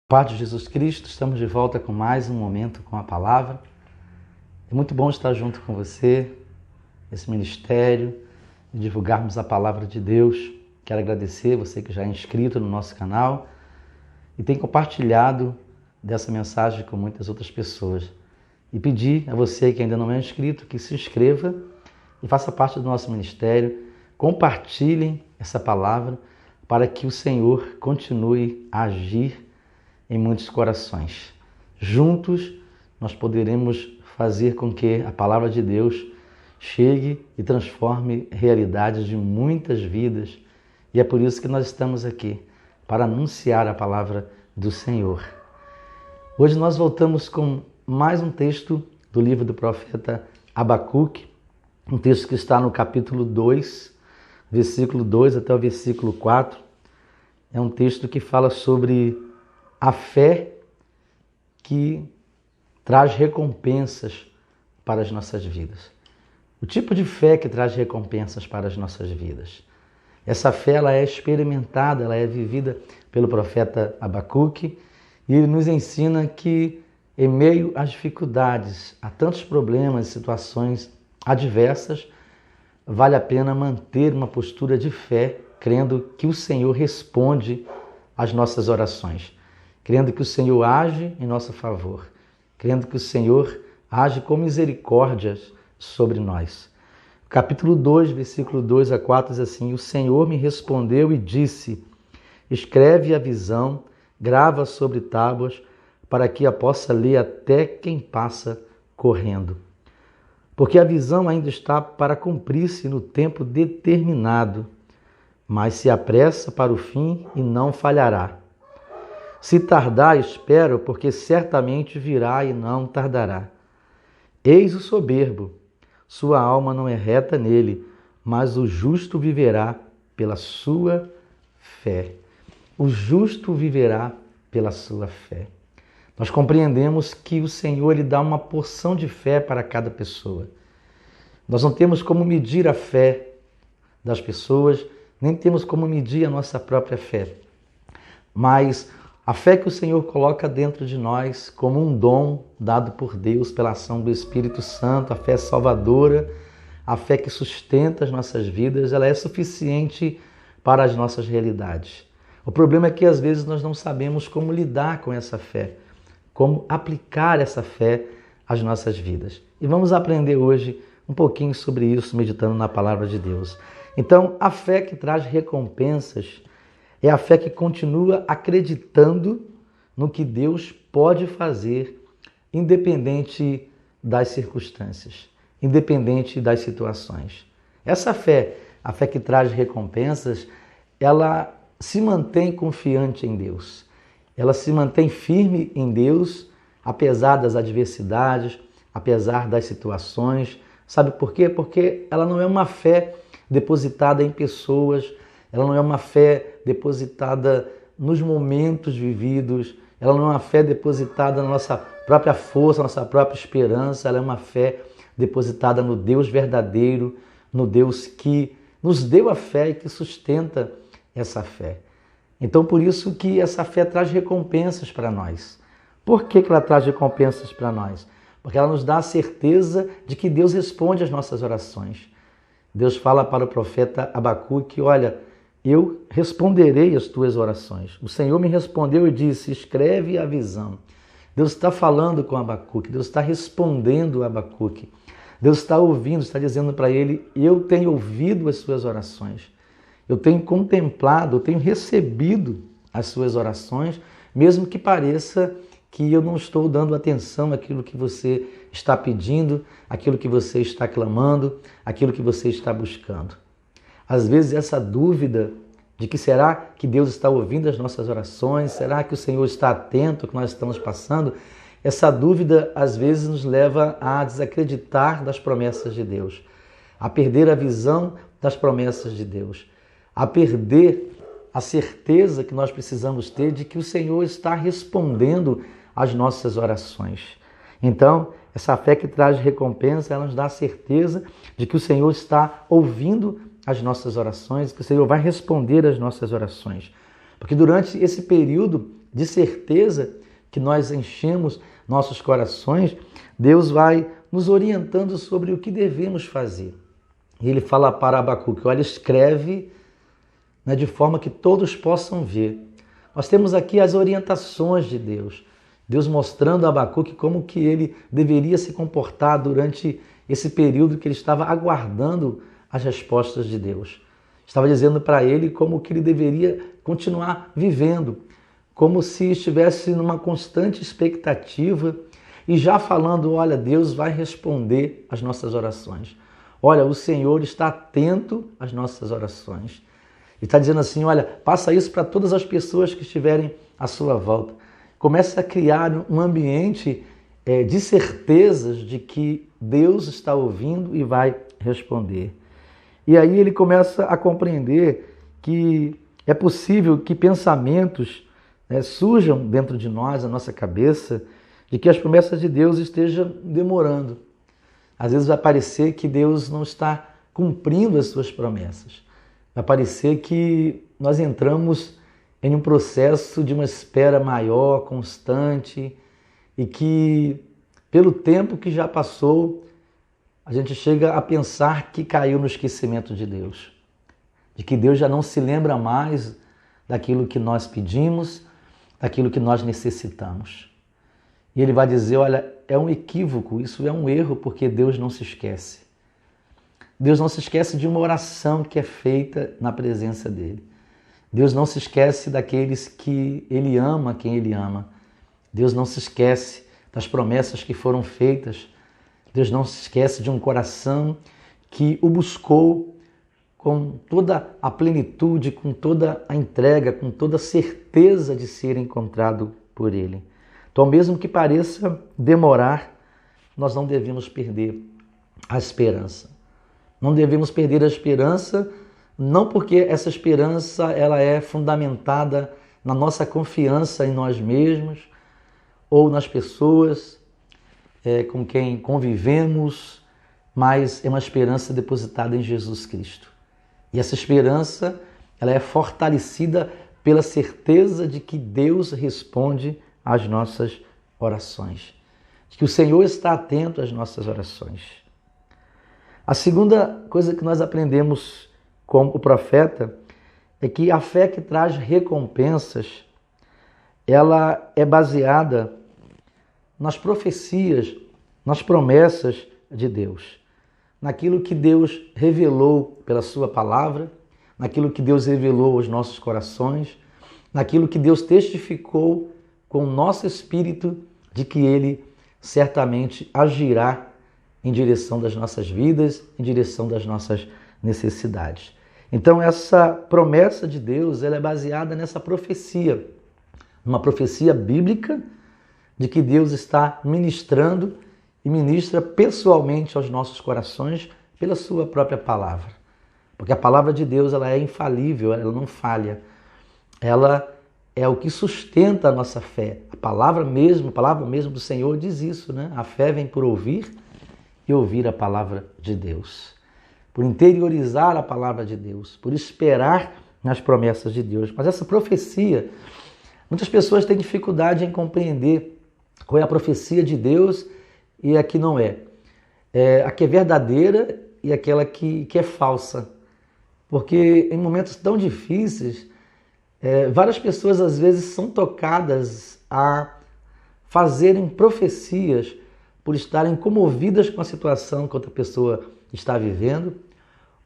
Paz de Jesus Cristo, estamos de volta com mais um momento com a palavra. É muito bom estar junto com você, esse ministério, e divulgarmos a palavra de Deus. Quero agradecer você que já é inscrito no nosso canal e tem compartilhado dessa mensagem com muitas outras pessoas. E pedir a você que ainda não é inscrito que se inscreva e faça parte do nosso ministério. Compartilhem essa palavra para que o Senhor continue a agir em muitos corações. Juntos nós poderemos fazer com que a palavra de Deus chegue e transforme realidades de muitas vidas. E é por isso que nós estamos aqui, para anunciar a palavra do Senhor. Hoje nós voltamos com mais um texto do livro do profeta Abacuque, um texto que está no capítulo 2, versículo 2 até o versículo 4. É um texto que fala sobre a fé que traz recompensas para as nossas vidas. O tipo de fé que traz recompensas para as nossas vidas. Essa fé ela é experimentada, ela é vivida pelo profeta Abacuque e ele nos ensina que em meio às dificuldades, a tantos problemas e situações adversas, vale a pena manter uma postura de fé, crendo que o Senhor responde às nossas orações. Crendo que o Senhor age em nosso favor, crendo que o Senhor age com misericórdia sobre nós. Capítulo 2, versículo 2 a 4 diz assim: O Senhor me respondeu e disse: escreve a visão, grava sobre tábuas, para que a possa ler até quem passa correndo. Porque a visão ainda está para cumprir-se no tempo determinado, mas se apressa para o fim e não falhará. Se tardar, espero, porque certamente virá e não tardará. Eis o soberbo, sua alma não é reta nele, mas o justo viverá pela sua fé. O justo viverá pela sua fé. Nós compreendemos que o Senhor ele dá uma porção de fé para cada pessoa. Nós não temos como medir a fé das pessoas, nem temos como medir a nossa própria fé. Mas a fé que o Senhor coloca dentro de nós como um dom dado por Deus pela ação do Espírito Santo, a fé salvadora, a fé que sustenta as nossas vidas, ela é suficiente para as nossas realidades. O problema é que às vezes nós não sabemos como lidar com essa fé, como aplicar essa fé às nossas vidas. E vamos aprender hoje um pouquinho sobre isso, meditando na palavra de Deus. Então, a fé que traz recompensas é a fé que continua acreditando no que Deus pode fazer, independente das circunstâncias, independente das situações. Essa fé, a fé que traz recompensas, ela se mantém confiante em Deus. Ela se mantém firme em Deus, apesar das adversidades, apesar das situações. Sabe por quê? Porque ela não é uma fé depositada em pessoas, ela não é uma fé depositada nos momentos vividos, ela não é uma fé depositada na nossa própria força, na nossa própria esperança, ela é uma fé depositada no Deus verdadeiro, no Deus que nos deu a fé e que sustenta essa fé. Então, por isso que essa fé traz recompensas para nós. Por que ela traz recompensas para nós? Porque ela nos dá a certeza de que Deus responde às nossas orações. Deus fala para o profeta Abacuque, olha, eu responderei às tuas orações. O Senhor me respondeu e disse, escreve a visão. Deus está falando com Abacuque, Deus está respondendo a Abacuque. Deus está ouvindo, está dizendo para ele, eu tenho ouvido as suas orações. Eu tenho contemplado, eu tenho recebido as suas orações, mesmo que pareça que eu não estou dando atenção àquilo que você está pedindo, àquilo que você está clamando, àquilo que você está buscando. Às vezes essa dúvida de que será que Deus está ouvindo as nossas orações, será que o Senhor está atento ao que nós estamos passando, essa dúvida às vezes nos leva a desacreditar das promessas de Deus, a perder a visão das promessas de Deus, a perder a certeza que nós precisamos ter de que o Senhor está respondendo às nossas orações. Então, essa fé que traz recompensa, ela nos dá a certeza de que o Senhor está ouvindo as nossas orações, que o Senhor vai responder às nossas orações. Porque durante esse período de certeza que nós enchemos nossos corações, Deus vai nos orientando sobre o que devemos fazer. E ele fala para Abacuque, olha, escreve, né, de forma que todos possam ver. Nós temos aqui as orientações de Deus. Deus mostrando a Abacuque como que ele deveria se comportar durante esse período que ele estava aguardando as respostas de Deus. Estava dizendo para ele como que ele deveria continuar vivendo, como se estivesse numa constante expectativa e já falando, olha, Deus vai responder às nossas orações. Olha, o Senhor está atento às nossas orações. E está dizendo assim, olha, passa isso para todas as pessoas que estiverem à sua volta. Começa a criar um ambiente de certezas de que Deus está ouvindo e vai responder. E aí ele começa a compreender que é possível que pensamentos surjam dentro de nós, na nossa cabeça, de que as promessas de Deus estejam demorando. Às vezes vai parecer que Deus não está cumprindo as suas promessas. Vai parecer que nós entramos em um processo de uma espera maior, constante, e que, pelo tempo que já passou, a gente chega a pensar que caiu no esquecimento de Deus. De que Deus já não se lembra mais daquilo que nós pedimos, daquilo que nós necessitamos. E ele vai dizer, olha, é um equívoco, isso é um erro, porque Deus não se esquece. Deus não se esquece de uma oração que é feita na presença dele. Deus não se esquece daqueles que ele ama, quem ele ama. Deus não se esquece das promessas que foram feitas. Deus não se esquece de um coração que o buscou com toda a plenitude, com toda a entrega, com toda a certeza de ser encontrado por ele. Então, mesmo que pareça demorar, nós não devemos perder a esperança. Não devemos perder a esperança, não porque essa esperança ela é fundamentada na nossa confiança em nós mesmos ou nas pessoas com quem convivemos, mas é uma esperança depositada em Jesus Cristo. E essa esperança ela é fortalecida pela certeza de que Deus responde às nossas orações, de que o Senhor está atento às nossas orações. A segunda coisa que nós aprendemos com o profeta é que a fé que traz recompensas, ela é baseada nas profecias, nas promessas de Deus, naquilo que Deus revelou pela sua palavra, naquilo que Deus revelou aos nossos corações, naquilo que Deus testificou com o nosso espírito de que Ele certamente agirá em direção das nossas vidas, em direção das nossas necessidades. Então essa promessa de Deus ela é baseada nessa profecia, uma profecia bíblica de que Deus está ministrando e ministra pessoalmente aos nossos corações pela sua própria palavra. Porque a palavra de Deus ela é infalível, ela não falha. Ela é o que sustenta a nossa fé. A palavra mesmo do Senhor diz isso, né? A fé vem por ouvir e ouvir a palavra de Deus. Por interiorizar a palavra de Deus, por esperar nas promessas de Deus. Mas essa profecia, muitas pessoas têm dificuldade em compreender qual é a profecia de Deus e a que não é. A que é verdadeira e aquela que é falsa. Porque em momentos tão difíceis, várias pessoas às vezes são tocadas a fazerem profecias por estarem comovidas com a situação que outra pessoa está vivendo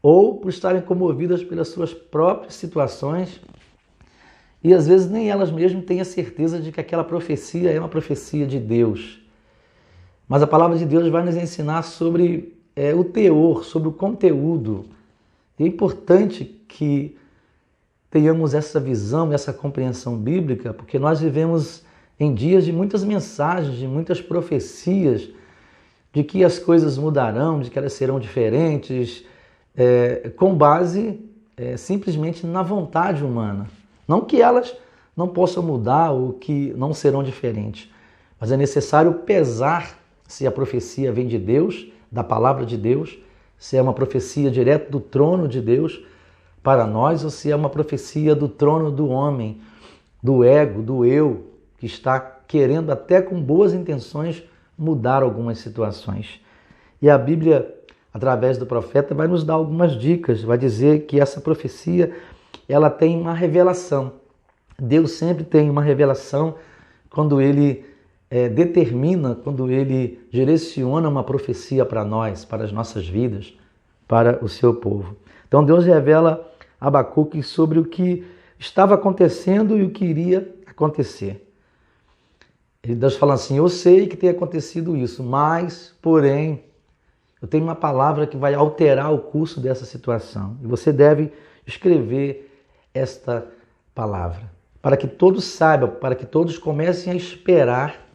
ou por estarem comovidas pelas suas próprias situações e às vezes nem elas mesmas têm a certeza de que aquela profecia é uma profecia de Deus. Mas a palavra de Deus vai nos ensinar sobre o teor, sobre o conteúdo. E é importante que tenhamos essa visão, essa compreensão bíblica, porque nós vivemos em dias de muitas mensagens, de muitas profecias, de que as coisas mudarão, de que elas serão diferentes, com base simplesmente na vontade humana. Não que elas não possam mudar ou que não serão diferentes, mas é necessário pesar se a profecia vem de Deus, da palavra de Deus, se é uma profecia direto do trono de Deus para nós ou se é uma profecia do trono do homem, do ego, do eu, que está querendo até com boas intenções mudar algumas situações. E a Bíblia, através do profeta, vai nos dar algumas dicas, vai dizer que essa profecia, ela tem uma revelação. Deus sempre tem uma revelação quando Ele determina, quando Ele direciona uma profecia para nós, para as nossas vidas, para o seu povo. Então Deus revela a Abacuque sobre o que estava acontecendo e o que iria acontecer. Deus fala assim, eu sei que tem acontecido isso, mas, porém, eu tenho uma palavra que vai alterar o curso dessa situação. E você deve escrever esta palavra, para que todos saibam, para que todos comecem a esperar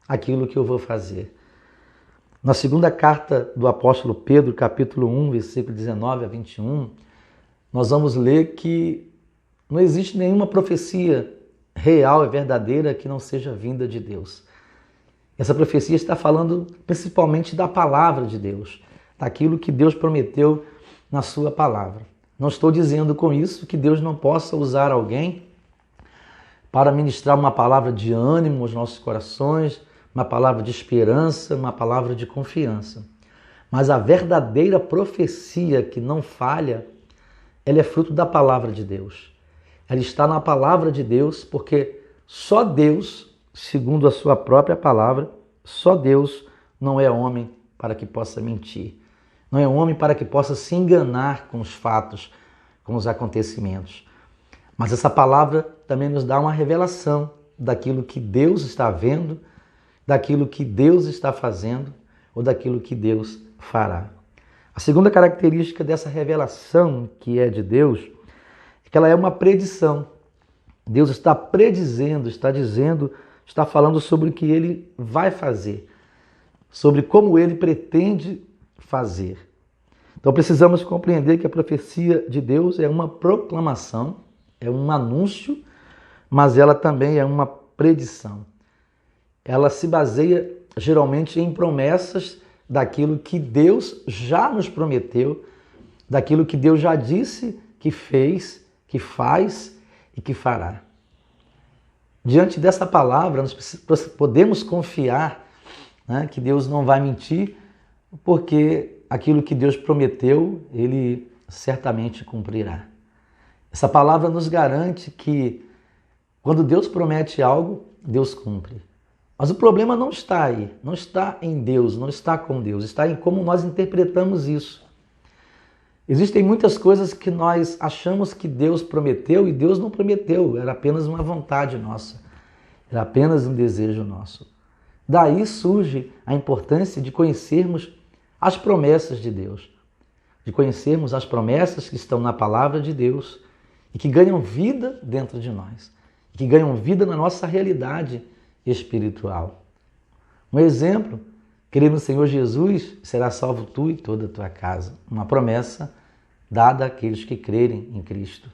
aquilo que eu vou fazer. Na segunda carta do apóstolo Pedro, capítulo 1, versículo 19 a 21, nós vamos ler que não existe nenhuma profecia real e verdadeira que não seja vinda de Deus. Essa profecia está falando principalmente da palavra de Deus, daquilo que Deus prometeu na sua palavra. Não estou dizendo com isso que Deus não possa usar alguém para ministrar uma palavra de ânimo aos nossos corações, uma palavra de esperança, uma palavra de confiança. Mas a verdadeira profecia que não falha, ela é fruto da palavra de Deus. Ela está na palavra de Deus, porque só Deus, segundo a sua própria palavra, só Deus não é homem para que possa mentir. Não é homem para que possa se enganar com os fatos, com os acontecimentos. Mas essa palavra também nos dá uma revelação daquilo que Deus está vendo, daquilo que Deus está fazendo ou daquilo que Deus fará. A segunda característica dessa revelação que é de Deus é que ela é uma predição. Deus está predizendo, está dizendo, está falando sobre o que Ele vai fazer, sobre como Ele pretende fazer. Então precisamos compreender que a profecia de Deus é uma proclamação, é um anúncio, mas ela também é uma predição. Ela se baseia geralmente em promessas daquilo que Deus já nos prometeu, daquilo que Deus já disse que fez, que faz e que fará. Diante dessa palavra, nós podemos confiar, né, que Deus não vai mentir, porque aquilo que Deus prometeu, Ele certamente cumprirá. Essa palavra nos garante que quando Deus promete algo, Deus cumpre. Mas o problema não está aí, não está em Deus, não está com Deus, está em como nós interpretamos isso. Existem muitas coisas que nós achamos que Deus prometeu e Deus não prometeu, era apenas uma vontade nossa, era apenas um desejo nosso. Daí surge a importância de conhecermos as promessas de Deus, de conhecermos as promessas que estão na palavra de Deus e que ganham vida dentro de nós, que ganham vida na nossa realidade espiritual. Um exemplo, crer no Senhor Jesus, será salvo tu e toda a tua casa. Uma promessa dada àqueles que crerem em Cristo.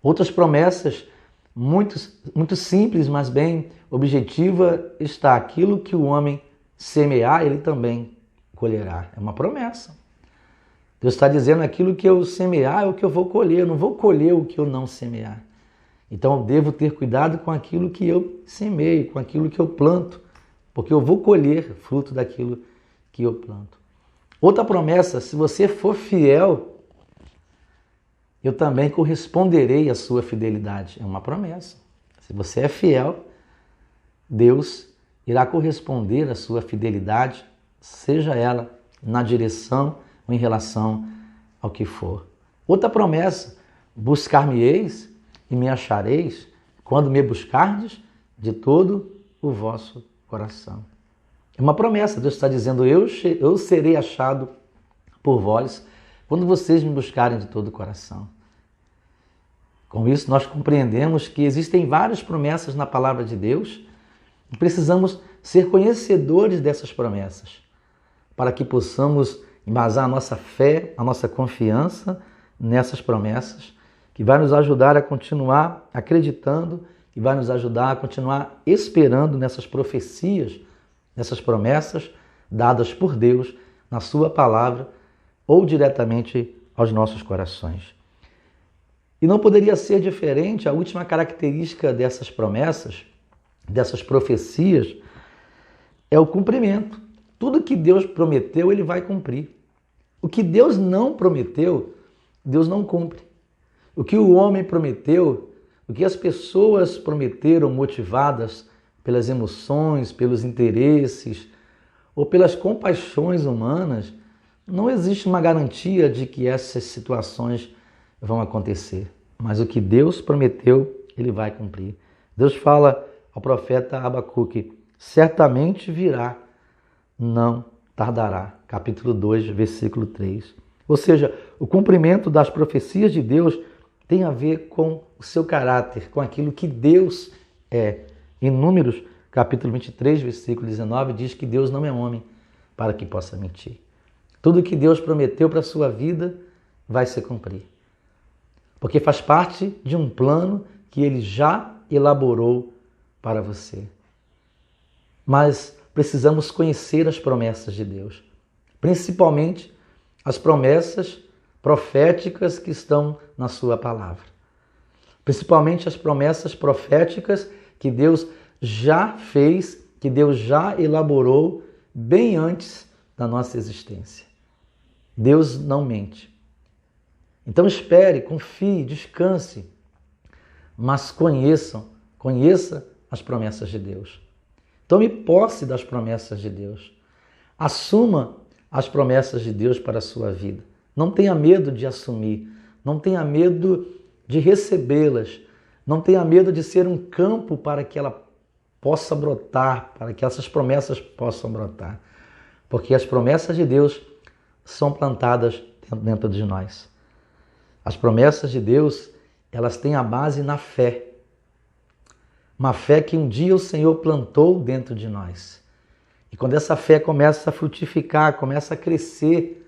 Outras promessas, muito simples, mas bem objetiva, está aquilo que o homem semear, ele também colherá. É uma promessa. Deus está dizendo aquilo que eu semear é o que eu vou colher, eu não vou colher o que eu não semear. Então eu devo ter cuidado com aquilo que eu semeio, com aquilo que eu planto, porque eu vou colher fruto daquilo que eu planto. Outra promessa, se você for fiel, eu também corresponderei à sua fidelidade. É uma promessa. Se você é fiel, Deus irá corresponder à sua fidelidade, seja ela na direção ou em relação ao que for. Outra promessa, buscar-me-eis e me achareis quando me buscardes de todo o vosso coração. É uma promessa, Deus está dizendo, eu serei achado por vós quando vocês me buscarem de todo o coração. Com isso, nós compreendemos que existem várias promessas na palavra de Deus e precisamos ser conhecedores dessas promessas para que possamos embasar a nossa fé, a nossa confiança nessas promessas, que vai nos ajudar a continuar acreditando, que vai nos ajudar a continuar esperando nessas profecias, nessas promessas dadas por Deus na sua palavra ou diretamente aos nossos corações. E não poderia ser diferente. A última característica dessas promessas, dessas profecias, é o cumprimento. Tudo que Deus prometeu, Ele vai cumprir. O que Deus não prometeu, Deus não cumpre. O que o homem prometeu, o que as pessoas prometeram motivadas pelas emoções, pelos interesses ou pelas compaixões humanas, não existe uma garantia de que essas situações vão acontecer. Mas o que Deus prometeu, Ele vai cumprir. Deus fala ao profeta Abacuque, certamente virá, não tardará. Capítulo 2, versículo 3. Ou seja, o cumprimento das profecias de Deus tem a ver com o seu caráter, com aquilo que Deus é. Em Números, capítulo 23, versículo 19, diz que Deus não é homem para que possa mentir. Tudo que Deus prometeu para a sua vida vai se cumprir. Porque faz parte de um plano que Ele já elaborou para você. Mas precisamos conhecer as promessas de Deus, principalmente as promessas proféticas que estão na sua palavra. Principalmente as promessas proféticas que Deus já fez, que Deus já elaborou bem antes da nossa existência. Deus não mente. Então espere, confie, descanse, mas conheça as promessas de Deus. Tome posse das promessas de Deus. Assuma as promessas de Deus para a sua vida. Não tenha medo de assumir. Não tenha medo de recebê-las. Não tenha medo de ser um campo para que ela possa brotar, para que essas promessas possam brotar. Porque as promessas de Deus são plantadas dentro de nós. As promessas de Deus, elas têm a base na fé. Uma fé que um dia o Senhor plantou dentro de nós. E quando essa fé começa a frutificar, começa a crescer,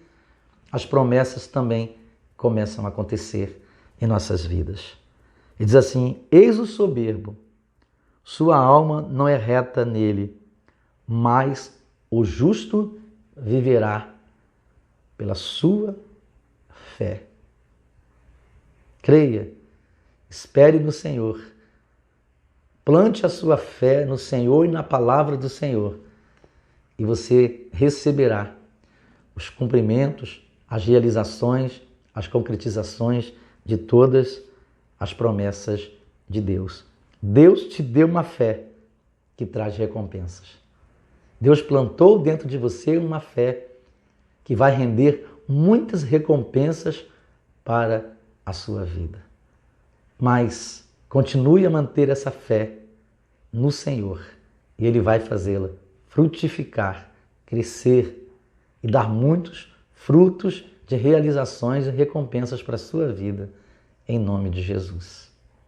as promessas também começam a acontecer em nossas vidas. Ele diz assim, eis o soberbo, sua alma não é reta nele, mas o justo viverá pela sua fé. Creia, espere no Senhor, plante a sua fé no Senhor e na palavra do Senhor e você receberá os cumprimentos, as realizações, as concretizações de todas as promessas de Deus. Deus te deu uma fé que traz recompensas. Deus plantou dentro de você uma fé que vai render muitas recompensas para a sua vida. Mas continue a manter essa fé no Senhor e Ele vai fazê-la frutificar, crescer e dar muitos frutos de realizações e recompensas para a sua vida, em nome de Jesus.